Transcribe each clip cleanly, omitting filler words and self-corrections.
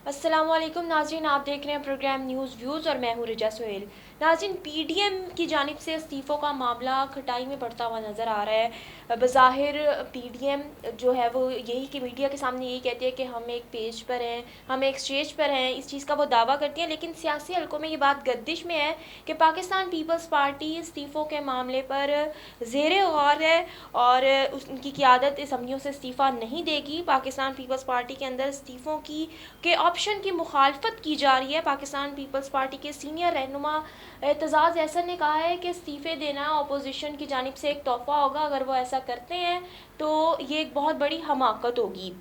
अस्सलामुअलैकुम नाज़रीन, आप देख रहे हैं प्रोग्राम न्यूज़ व्यूज़ और मैं हूँ रिजा सोहेल। नाज़रीन, पीडीएम की जानिब से इस्तीफ़ों का मामला खटाई में बढ़ता हुआ नज़र आ रहा है। बज़ाहिर पीडीएम जो है वो यही कि मीडिया के सामने यही कहती है कि हम एक पेज पर हैं, हम एक स्टेज पर हैं, इस चीज़ का वो दावा करती है, लेकिन सियासी हलकों में ये बात गर्दिश में है कि पाकिस्तान पीपल्स पार्टी इस्तीफ़ों के मामले पर ज़ेर गौर है और उनकी क़यादत असम्बलियों से इस्तीफ़ा नहीं देगी। पाकिस्तान पीपल्स पार्टी के अंदर इस्तीफ़ों की के ऑप्शन की मुखालफत की जा रही है। पाकिस्तान पीपल्स पार्टी के सीनियर रहनुमा एतजाज़ अहसन ने कहा है कि इस्तीफ़े देना अपोजिशन की जानिब से एक तोहफ़ा होगा। अगर वो ऐसा करते हैं तो ये एक बहुत बड़ी हमाकत होगी।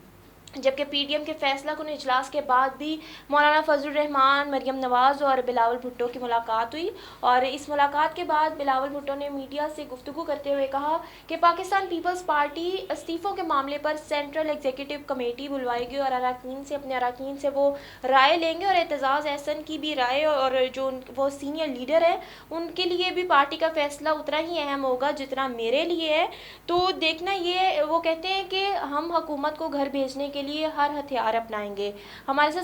जबकि पीडीएम के फैसला कुन इजलास के बाद भी मौलाना फजलुर रहमान, मरियम नवाज़ और बिलावल भुट्टो की मुलाकात हुई और इस मुलाकात के बाद बिलावल भुट्टो ने मीडिया से गुफ्तगू करते हुए कहा कि पाकिस्तान पीपल्स पार्टी इस्तीफ़ों के मामले पर सेंट्रल एग्जीक्यूटिव कमेटी बुलवाएगी और अपने अरकान से वो राय लेंगे और एतजाज़ अहसन की भी राय और जो वो सीनियर लीडर है उनके लिए भी पार्टी का फैसला उतना ही अहम होगा जितना मेरे लिए है। तो देखना ये वो कहते हैं कि हम हुकूमत को घर भेजने के लिए हर हथियार अपनाएंगे। हमारे साथ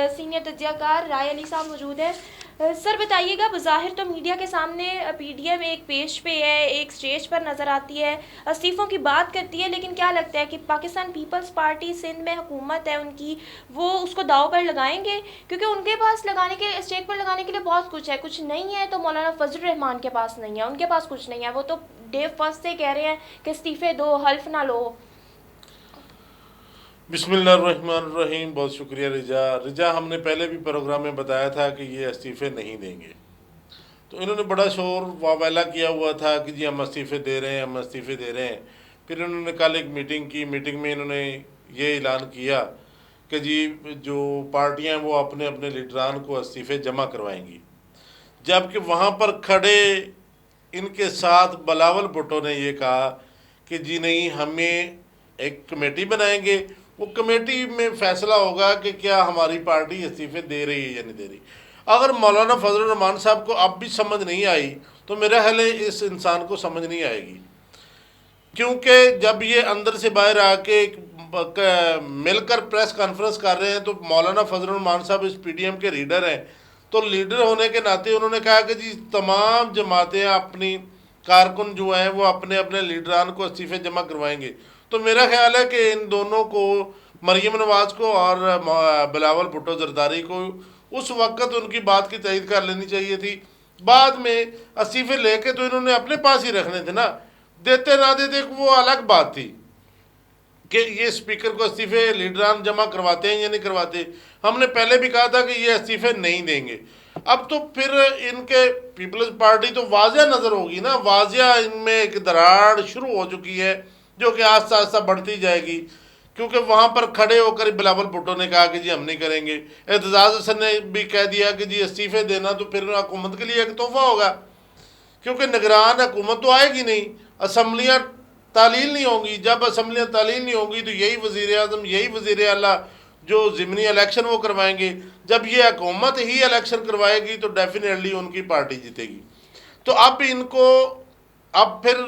सीनियर तज्जियाकार राय अली साहब मौजूद है। सर बताइएगा, बज़ाहिर तो मीडिया के सामने पीडीएम एक पेज पे है, एक स्टेज पर नज़र आती है, इस्तीफ़ों की बात करती है, लेकिन क्या लगता है कि पाकिस्तान पीपल्स पार्टी सिंध में हुकूमत है उनकी, वो उसको दाव पर लगाएंगे? क्योंकि उनके पास लगाने के स्टेज पर लगाने के लिए बहुत कुछ है, कुछ नहीं है तो मौलाना फजल रहमान के पास नहीं है, उनके पास कुछ नहीं है, वो तो डे फर्स्ट से कह रहे हैं कि इस्तीफ़े दो, हल्फ ना लो। बिस्मिल्लाहिर्रहमानिर्रहीम। बहुत शुक्रिया रिजा। हमने पहले भी प्रोग्राम में बताया था कि ये इस्तीफ़े नहीं देंगे, तो इन्होंने बड़ा शोर वावेला किया हुआ था कि जी हम इस्तीफ़े दे रहे हैं, हम इस्तीफ़े दे रहे हैं। फिर इन्होंने कल एक मीटिंग की, मीटिंग में इन्होंने ये ऐलान किया कि जी जो पार्टियां हैं वो अपने अपने लीडरान को इस्तीफ़े जमा करवाएंगी, जबकि वहाँ पर खड़े इनके साथ बिलावल भुट्टो ने ये कहा कि जी नहीं, हमें एक कमेटी बनाएंगे, वो कमेटी में फैसला होगा कि क्या हमारी पार्टी इस्तीफे दे रही है या नहीं दे रही। अगर मौलाना फजल रहमान साहब को अब भी समझ नहीं आई तो मेरा ख्याल है इस इंसान को समझ नहीं आएगी, क्योंकि जब ये अंदर से बाहर आके मिलकर प्रेस कॉन्फ्रेंस कर रहे हैं तो मौलाना फजल रहमान साहब इस पीडीएम के लीडर हैं, तो लीडर होने के नाते उन्होंने कहा कि जी तमाम जमातें अपनी कारकुन जो हैं वो अपने अपने लीडरान को इस्तीफे जमा करवाएंगे। तो मेरा ख्याल है कि इन दोनों को, मरीम नवाज़ को और बिलावल भुट्टो जरदारी को, उस वक्त उनकी बात की तईद कर लेनी चाहिए थी। बाद में इस्तीफे लेके तो इन्होंने अपने पास ही रखने थे ना, देते ना देते वो अलग बात थी कि ये स्पीकर को इस्तीफे लीडरान जमा करवाते हैं या नहीं करवाते। हमने पहले भी कहा था कि ये इस्तीफे नहीं देंगे। अब तो फिर इनके पीपल्स पार्टी तो वाजिया नज़र होगी ना, वाजिया इनमें एक दरार शुरू हो चुकी है जो कि आस्ता आस्ता बढ़ती जाएगी, क्योंकि वहाँ पर खड़े होकर बिलावल भुट्टो ने कहा कि जी हम नहीं करेंगे। एतजाज़ हसन ने भी कह दिया कि जी इस्तीफे देना तो फिर हुकूमत के लिए एक तोहफा होगा, क्योंकि निगरान हुकूमत तो आएगी नहीं, असम्बलियाँ तालील नहीं होंगी। जब असम्बलियाँ तालील नहीं होंगी तो यही वज़ीर आज़म, यही वज़ीर आला जो ज़िमनी इलेक्शन वो करवाएंगे। जब ये हुकूमत ही इलेक्शन करवाएगी तो डेफिनेटली उनकी पार्टी जीतेगी। तो अब इनको, अब फिर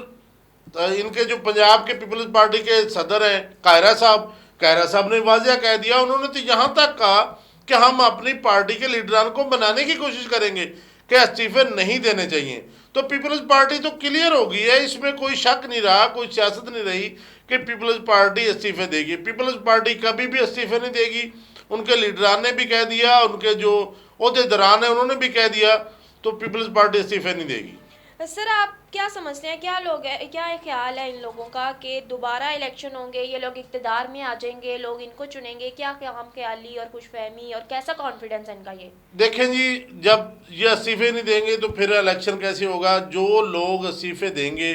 इनके जो पंजाब के पीपल्स पार्टी के सदर हैं कायरा साहब ने वाजिया कह दिया, उन्होंने तो यहाँ तक कहा कि हम अपनी पार्टी के लीडरान को बनाने की कोशिश करेंगे कि इस्तीफे नहीं देने चाहिए। तो पीपल्स पार्टी तो क्लियर हो गई है, इसमें कोई शक नहीं रहा, कोई सियासत नहीं रही कि पीपल्स पार्टी इस्तीफे देगी। पीपल्स पार्टी कभी भी इस्तीफे नहीं देगी, उनके लीडरान ने भी कह दिया, उनके जो अहदेदारान हैं उन्होंने भी कह दिया, तो पीपल्स पार्टी इस्तीफे नहीं देगी। सर आप क्या समझते हैं, क्या लोग है, क्या ख्याल है इन लोगों का कि दोबारा इलेक्शन होंगे, ये लोग इक़्तिदार में आ जाएंगे, लोग इनको चुनेंगे? क्या काम ख्याली और खुशफहमी और कैसा कॉन्फिडेंस है इनका ये? देखें जी, जब ये इस्तीफे नहीं देंगे तो फिर इलेक्शन कैसे होगा? जो लोग इस्तीफे देंगे,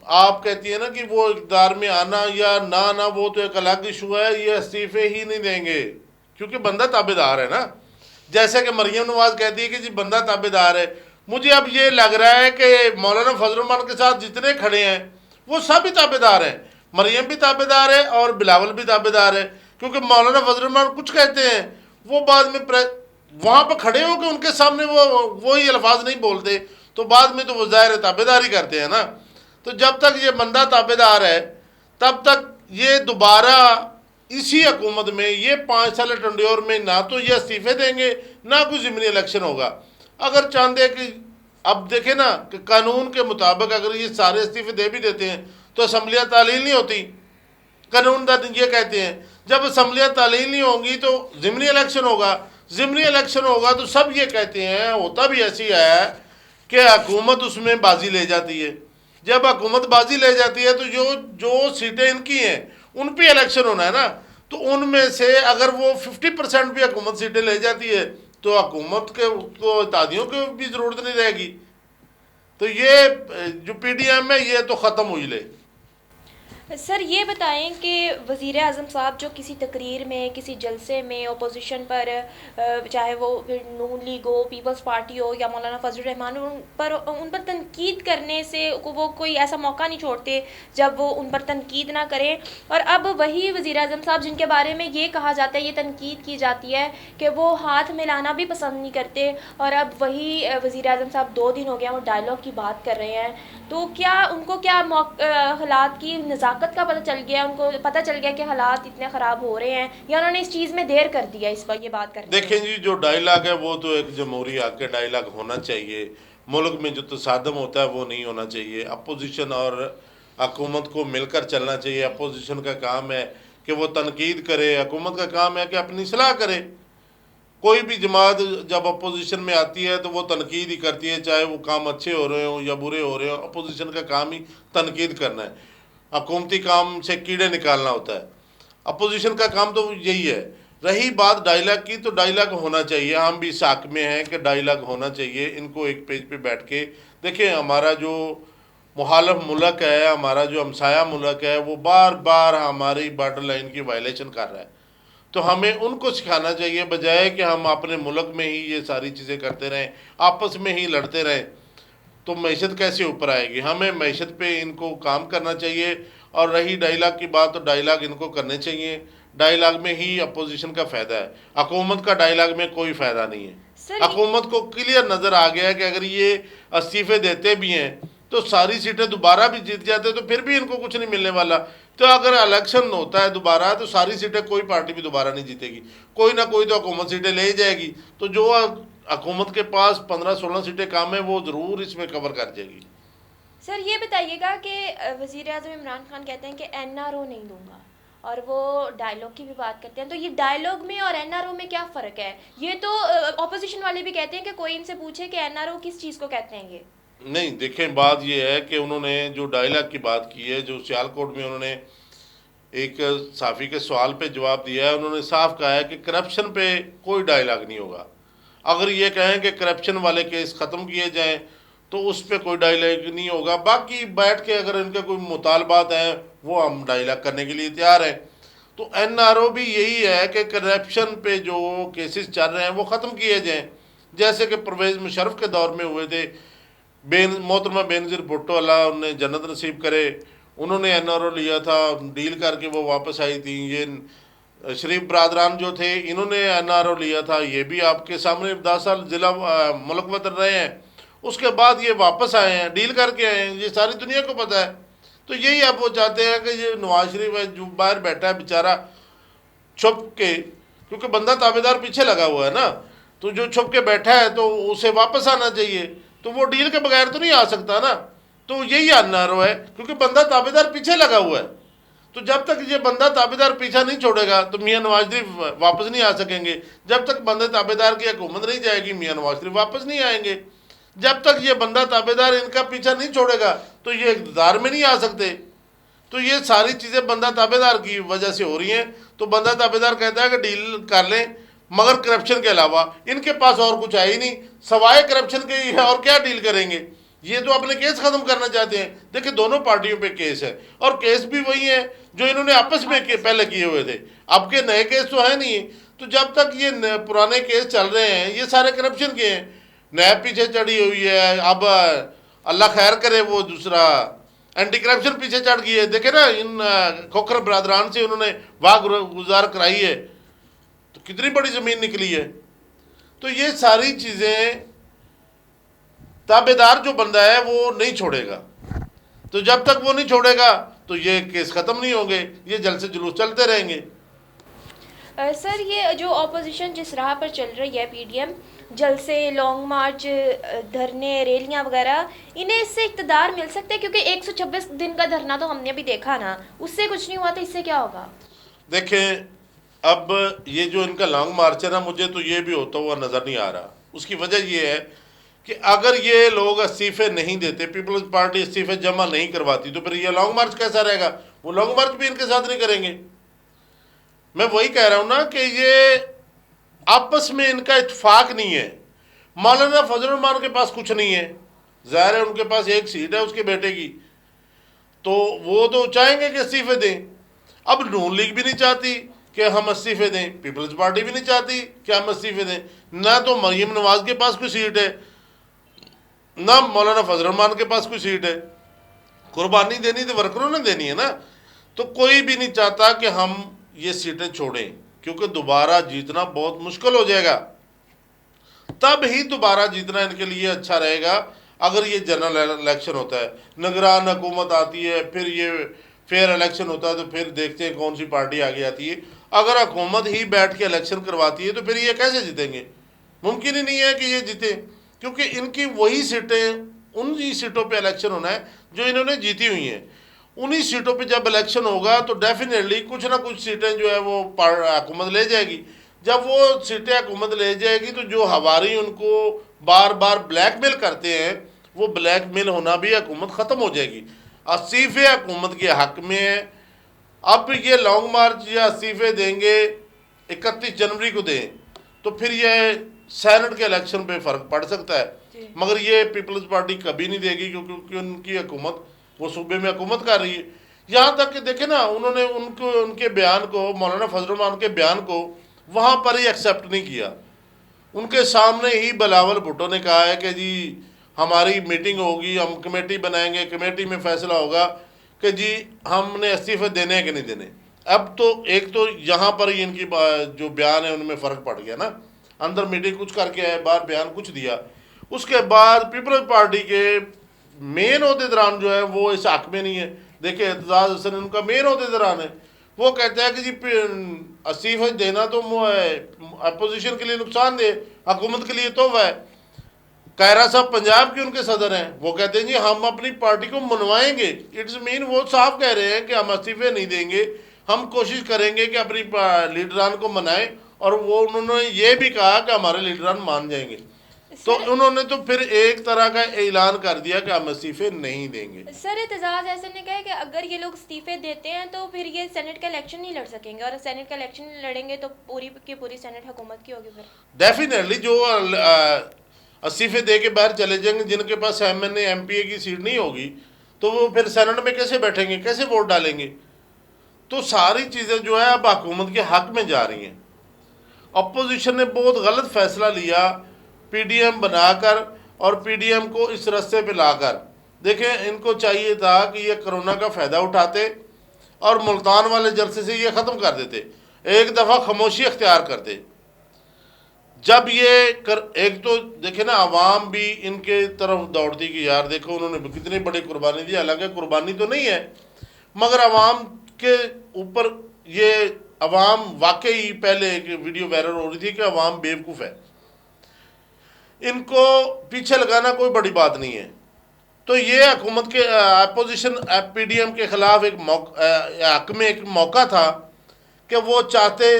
आप कहती है ना कि वो इक़्तिदार में आना या ना आना वो तो एक अलग इशू है, ये इस्तीफे ही नहीं देंगे क्योंकि बंदा ताबेदार है ना। जैसे कि मरियम नवाज कहती है कि जी बंदा ताबेदार है, मुझे अब ये लग रहा है कि मौलाना फजल रहमान के साथ जितने खड़े हैं वो सब ही ताबेदार हैं। मरियम भी ताबेदार है और बिलावल भी ताबेदार है, क्योंकि मौलाना फजल रहमान कुछ कहते हैं वो बाद में वहाँ पर खड़े हो के उनके सामने वही अल्फाज नहीं बोलते, तो बाद में तो वो ज़ाहिर ताबेदारी करते हैं ना। तो जब तक ये बंदा ताबेदार है तब तक ये दोबारा इसी हुकूमत में ये 5 साल टंड्योर में ना तो ये इस्तीफे देंगे ना कोई ज़िमनी इलेक्शन होगा। अगर चाहते कि अब देखें ना कि कानून के मुताबिक अगर ये सारे इस्तीफे दे भी देते हैं तो असम्बलियाँ तालील नहीं होती। कानूनदान ये कहते हैं जब असम्बलियाँ तालील नहीं होंगी तो ज़िमनी इलेक्शन होगा। ज़िमनी इलेक्शन होगा तो सब ये कहते हैं, होता भी ऐसी है कि हुकूमत उसमें बाजी ले जाती है। जब हुकूमत बाजी ले जाती है तो जो जो सीटें इनकी हैं उन पे इलेक्शन होना है ना, तो उनमें से अगर वो 50% भी हुकूमत सीटें ले जाती है तो हुकूमत के को इत्तेहादियों की भी ज़रूरत नहीं रहेगी। तो ये जो पीडीएम है ये तो ख़त्म हुई ले। सर ये बताएं कि वज़ीर आज़म साहब जो किसी तकरीर में, किसी जलसे में अपोजिशन पर, चाहे वो फिर नून लीग हो, पीपल्स पार्टी हो या मौलाना फजल रहमान, उन पर तनकीद करने से वो कोई ऐसा मौका नहीं छोड़ते जब वो उन पर तनकीद ना करें। और अब वही वज़ीर आज़म साहब जिनके बारे में ये कहा जाता है, ये तनकीद की जाती है कि वो हाथ मिलाना भी पसंद नहीं करते, और अब वही वज़ीर आज़म साहब 2 दिन हो गया वो डायलॉग की बात कर रहे हैं। तो क्या उनको क्या हालात की नज़ाकत का पता चल गया, उनको पता चल गया कि हालात इतने ख़राब हो रहे हैं, या उन्होंने इस चीज़ में देर कर दिया इस पर ये बात करने में? देखें जी, जो डायलॉग है वो तो एक जमहूरी हक के डायलॉग होना चाहिए। मुल्क में जो तसादम होता है वो नहीं होना चाहिए। अपोजिशन और हुकूमत को मिलकर चलना चाहिए। अपोजिशन का काम है कि वो तनकीद करे, हुकूमत का काम है कि अपनी सलाह करे। कोई भी जमात जब अपोजिशन में आती है तो वो तनकीद ही करती है, चाहे वो काम अच्छे हो रहे हो या बुरे हो रहे हो। अपोजिशन का काम ही तनकीद करना है, हुकूमती काम से कीड़े निकालना होता है। अपोजिशन का काम तो यही है। रही बात डायलॉग की, तो डायलॉग होना चाहिए। हम भी साक में हैं कि डायलॉग होना चाहिए। इनको एक पेज पे बैठ के देखें, हमारा जो मुखालफ मुल्क है, हमारा जो हमसाया मुल्क है, वो बार बार हमारी बॉर्डर लाइन की वायलेशन कर रहा है। तो हमें उनको सिखाना चाहिए, बजाय कि हम अपने मुल्क में ही ये सारी चीज़ें करते रहें, आपस में ही लड़ते रहें, तो मैशत कैसे ऊपर आएगी। हमें मैशत पे इनको काम करना चाहिए। और रही डायलॉग की बात, तो डायलॉग इनको करने चाहिए। डायलॉग में ही अपोजिशन का फ़ायदा है, हुकूमत का डायलॉग में कोई फ़ायदा नहीं है। सर हुकूमत को क्लियर नज़र आ गया है कि अगर ये इस्तीफे देते भी हैं तो सारी सीटें दोबारा भी जीत जाते तो फिर भी इनको कुछ नहीं मिलने वाला। तो अगर इलेक्शन होता है दोबारा तो सारी सीटें कोई पार्टी भी दोबारा नहीं जीतेगी, कोई ना कोई तो हुकूमत सीटें ले ही जाएगी। तो जो हुकूमत के पास 15-16 सीटें कम है वो ज़रूर इसमें कवर कर जाएगी। सर ये बताइएगा कि वज़ीर आज़म इमरान खान कहते हैं कि एनआरओ नहीं दूंगा, और वो डायलॉग की भी बात करते हैं, तो ये डायलॉग में और एनआरओ में क्या फ़र्क है? ये तो ऑपोजिशन वाले भी कहते हैं कि कोई इनसे पूछे कि एनआरओ किस चीज़ को कहते हैं ये। नहीं, देखें, बात ये है कि उन्होंने जो डायलॉग की बात की है, जो सियालकोट में उन्होंने एक साफ़ी के सवाल पे जवाब दिया है, उन्होंने साफ कहा है कि करप्शन पे कोई डायलॉग नहीं होगा। अगर ये कहें कि करप्शन वाले केस ख़त्म किए जाएं तो उस पर कोई डायलॉग नहीं होगा। बाकी बैठ के अगर इनके कोई मुतालबात हैं वो हम डायलॉग करने के लिए तैयार हैं। तो एनआरओ भी यही है कि करप्शन पे जो केसेस चल रहे हैं वो ख़त्म किए जाएं, जैसे कि परवेज़ मुशर्रफ के दौर में हुए थे। मोहतरमा बेनज़ीर भुट्टो अल्लाह उन्हें जन्नत नसीब करे, उन्होंने एनआरओ लिया था, डील करके वो वापस आई थी। ये शरीफ बरदरान जो थे, इन्होंने एनआरओ लिया था, ये भी आपके सामने 10 साल ज़िला मुल्क वतन रहे हैं। उसके बाद ये वापस आए हैं, डील करके आए हैं, ये सारी दुनिया को पता है। तो यही आप वो चाहते हैं कि ये नवाज शरीफ है जो बाहर बैठा है बेचारा छुप के, क्योंकि बंदा ताबेदार पीछे लगा हुआ है ना, तो जो छुप के बैठा है तो उसे वापस आना चाहिए। तो वो डील के बगैर तो नहीं आ सकता ना। तो यही एनआरओ है, क्योंकि बंदा ताबेदार पीछे लगा हुआ है। तो जब तक ये बंदा ताबेदार पीछा नहीं छोड़ेगा तो मियाँ नवाज शरीफ वापस नहीं आ सकेंगे। जब तक बंदे ताबेदार की हुकूमत नहीं जाएगी मियाँ नवाज शरीफ वापस नहीं आएंगे। जब तक ये बंदा ताबेदार इनका पीछा नहीं छोड़ेगा तो ये इक़्तिदार में नहीं आ सकते। तो ये सारी चीज़ें बंदा ताबेदार की वजह से हो रही हैं। तो बंदा ताबेदार कहता है कि डील कर लें, मगर करप्शन के अलावा इनके पास और कुछ है ही नहीं, सवाए करप्शन के ही है, और क्या डील करेंगे। ये तो अपने केस ख़त्म करना चाहते हैं। देखिए, दोनों पार्टियों पे केस है, और केस भी वही है जो इन्होंने आपस में पहले किए हुए थे। अब के नए केस तो है नहीं। तो जब तक ये पुराने केस चल रहे हैं ये सारे करप्शन के हैं। नैब पीछे चढ़ी हुई है, अब अल्लाह खैर करे वो दूसरा एंटी करप्शन पीछे चढ़ गई है। देखे ना, इन खोखर बरदरान से उन्होंने वाह गुजार कराई है, तो कितनी बड़ी ज़मीन निकली है। तो ये सारी चीज़ें ताबेदार जो बंदा है वो नहीं छोड़ेगा। तो जब तक वो नहीं छोड़ेगा तो ये केस ख़त्म नहीं होंगे, ये जल्द से जुलूस चलते रहेंगे। सर ये जो ऑपोजिशन जिस राह पर चल रही है पीडीएम, जलसे, लॉन्ग मार्च, धरने, रैलियां वगैरह, इन्हें इससे इक़्तिदार मिल सकता है? क्योंकि 126 दिन का धरना तो हमने अभी देखा ना, उससे कुछ नहीं हुआ, तो इससे क्या होगा? देखें, अब ये जो इनका लॉन्ग मार्च है ना, मुझे तो ये भी होता हुआ नज़र नहीं आ रहा। उसकी वजह ये है कि अगर ये लोग इस्तीफे नहीं देते, पीपल्स पार्टी इस्तीफे जमा नहीं करवाती, तो फिर ये लॉन्ग मार्च कैसा रहेगा? वो लॉन्ग मार्च भी इनके साथ नहीं करेंगे। मैं वही कह रहा हूँ ना कि ये आपस में इनका इत्तेफाक नहीं है। मौलाना फजल रहमान के पास कुछ नहीं है, ज़ाहिर है उनके पास एक सीट है उसके बेटे की, तो वो तो चाहेंगे कि इस्तीफे दें। अब नून लीग भी नहीं चाहती कि हम इस्तीफे दें, पीपल्स पार्टी भी नहीं चाहती कि हम इस्तीफे दें। ना तो मरीम नवाज के पास कोई सीट है, ना मौलाना फजल रहमान के पास कोई सीट है। कुर्बानी देनी तो वर्करों ने देनी है ना। तो कोई भी नहीं चाहता कि हम ये सीटें छोड़ें, क्योंकि दोबारा जीतना बहुत मुश्किल हो जाएगा। तब ही दोबारा जीतना इनके लिए अच्छा रहेगा अगर ये जनरल इलेक्शन होता है, निगरान हुकूमत आती है, फिर ये फेयर इलेक्शन होता है, तो फिर देखते हैं कौन सी पार्टी आगे आती है। अगर हुकूमत ही बैठ के इलेक्शन करवाती है तो फिर ये कैसे जीतेंगे? मुमकिन ही नहीं है कि ये जीते, क्योंकि इनकी वही सीटें, उन ही सीटों पे इलेक्शन होना है जो इन्होंने जीती हुई हैं। उन्हीं सीटों पे जब इलेक्शन होगा तो डेफिनेटली कुछ ना कुछ सीटें जो है वो हुकूमत ले जाएगी। जब वो सीटें हुकूमत ले जाएगी तो जो हवारी उनको बार बार ब्लैकमेल करते हैं, वो ब्लैकमेल होना भी हुकूमत ख़त्म हो जाएगी। इस्तीफे हुकूमत के हक़ में है। अब ये लॉन्ग मार्च या इस्तीफे देंगे 31 जनवरी को दें तो फिर ये सेनेट के इलेक्शन पे फ़र्क पड़ सकता है, मगर ये पीपल्स पार्टी कभी नहीं देगी, क्योंकि उनकी हुकूमत, वो सूबे में हुकूमत कर रही है। यहाँ तक कि देखे ना, उन्होंने उनके बयान को, मौलाना फजल रहमान के बयान को वहाँ पर ही एक्सेप्ट नहीं किया। उनके सामने ही बिलावल भुट्टो ने कहा है कि जी हमारी मीटिंग होगी, हम कमेटी बनाएंगे, कमेटी में फैसला होगा कि जी हमने इस्तीफे देने हैं कि नहीं देने। अब तो एक तो यहाँ पर ही इनकी जो बयान है उनमें फ़र्क पड़ गया ना। अंदर मीटिंग कुछ करके आए, बाहर बयान कुछ दिया। उसके बाद पीपल्स पार्टी के मेन अहदेदारान जो है वो इस हक़ में नहीं है। देखिए, एतजाज़ हसन उनका मेन अहदेदारान है, वो कहता है कि जी इस्तीफा देना तो अपोजिशन के लिए नुकसान दे, हुकूमत के लिए तोहफा है। कायरा साहब पंजाब के उनके सदर हैं, वो कहते हैं जी हम अपनी पार्टी को मनवाएंगे। इट्स मीन वो साफ कह रहे हैं कि हम इस्तीफे नहीं देंगे, हम कोशिश करेंगे कि अपनी लीडरान को मनाएं, और वो उन्होंने ये भी कहा कि हमारे लीडरान मान जाएंगे। तो उन्होंने तो फिर एक तरह का ऐलान कर दिया कि हम इस्तीफे नहीं देंगे। सर, एतजाज़ हसन ने कहा है कि अगर ये लोग इस्तीफे देते हैं तो फिर ये सेनेट का इलेक्शन नहीं लड़ सकेंगे, और सेनेट का इलेक्शन लड़ेंगे तो पूरी की पूरी सेनेट हुकूमत की होगी। फिर डेफिनेटली जो इस्तीफे दे के बाहर चले जाएंगे, जिनके पास MNA MPA की सीट नहीं होगी, तो वो फिर सेनेट में कैसे बैठेंगे, कैसे वोट डालेंगे? तो सारी चीज़ें जो है अब हुकूमत के हक़ में जा रही हैं। अपोजिशन ने बहुत गलत फैसला लिया PDM बनाकर, और PDM को इस रास्ते पे लाकर। देखें, इनको चाहिए था कि ये कोरोना का फ़ायदा उठाते और मुल्तान वाले जलसे से ये ख़त्म कर देते, एक दफ़ा खामोशी अख्तियार करते। जब ये एक तो देखे ना, आवाम भी इनके तरफ दौड़ती कि यार देखो उन्होंने कितनी बड़ी कुर्बानी दी। हालांकि कुर्बानी तो नहीं है, मगर आवाम के ऊपर ये आवाम वाकई, पहले एक वीडियो वायरल हो रही थी कि आवाम बेवकूफ़ है, इनको पीछे लगाना कोई बड़ी बात नहीं है। तो ये हुकूमत के अपोजिशन PDM के ख़िलाफ़ एक हक़ में एक मौका था कि वो चाहते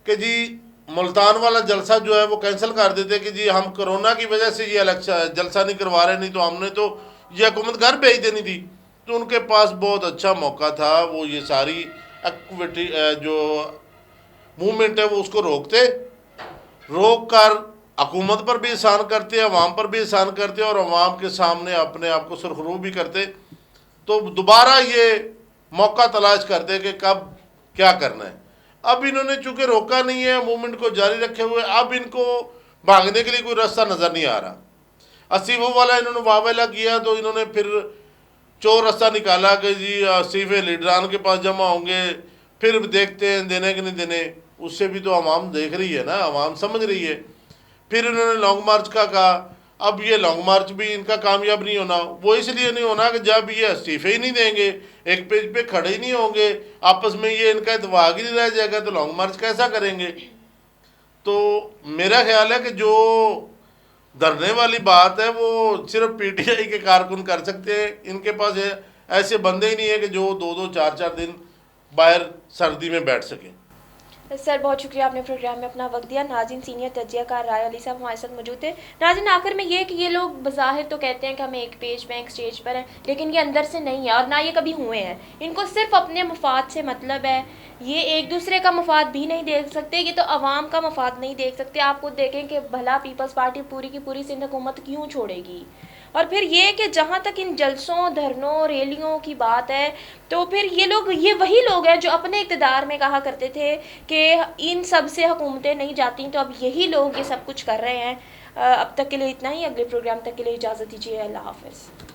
कि जी मुल्तान वाला जलसा जो है वो कैंसिल कर देते कि जी हम कोरोना की वजह से ये जलसा नहीं करवा रहे, नहीं तो हमने तो ये हुकूमत घर भेज देनी थी। तो उनके पास बहुत अच्छा मौका था, वो ये सारी एक्टिविटी जो मूवमेंट है वो उसको रोक कर हुकूमत पर भी एहसान करते, अवाम पर भी एहसान करते, और अवाम के सामने अपने आप को सुरखरू भी करते। तो दोबारा ये मौका तलाश करते कि कब क्या करना है। अब इन्होंने चूँकि रोका नहीं है, मूवमेंट को जारी रखे हुए, अब इनको भागने के लिए कोई रास्ता नज़र नहीं आ रहा। इस्तीफों वाला इन्होंने वावेला किया तो इन्होंने फिर चोर रास्ता निकाला कि जी इस्तीफे लीडरान के पास जमा होंगे, फिर देखते हैं देने कि नहीं देने। उससे भी तो आवाम देख रही है ना, आवाम समझ रही है। फिर इन्होंने लॉन्ग मार्च का कहा, अब ये लॉन्ग मार्च भी इनका कामयाब नहीं होना, वो इसलिए नहीं होना कि जब ये इस्तीफे ही नहीं देंगे, एक पेज पे खड़े ही नहीं होंगे, आपस में ये इनका इत्तेफाक ही नहीं रह जाएगा, तो लॉन्ग मार्च कैसा करेंगे। तो मेरा ख्याल है कि जो धरने वाली बात है वो सिर्फ पीटीआई के कारकुन कर सकते हैं, इनके पास ऐसे बंदे ही नहीं है कि जो 2-2 4-4 दिन बाहर सर्दी में बैठ सकें। सर बहुत शुक्रिया, आपने प्रोग्राम में अपना वक्त दिया। नाज़रीन, सीनियर तज्जियाकार राय अली साहब हमारे साथ मौजूद थे। नाज़रीन, आखिर में ये कि ये लोग बज़ाहिर तो कहते हैं कि हम एक पेज में एक स्टेज पर हैं, लेकिन ये अंदर से नहीं है और ना ये कभी हुए हैं। इनको सिर्फ अपने मफाद से मतलब है, ये एक दूसरे का मफाद भी नहीं देख सकते, ये तो अवाम का मफाद नहीं देख सकते। आप खुद देखें कि भला पीपल्स पार्टी पूरी की पूरी सिंध हुकूमत क्यों छोड़ेगी। और फिर ये कि जहाँ तक इन जलसों, धरनों, रैलियों की बात है, तो फिर ये वही लोग हैं जो अपने इक़्तिदार में कहा करते थे कि इन सब से हुकूमतें नहीं जाती, तो अब यही लोग ये सब कुछ कर रहे हैं। अब तक के लिए इतना ही। अगले प्रोग्राम तक के लिए इजाज़त दीजिए। अल्लाह हाफ़िज़।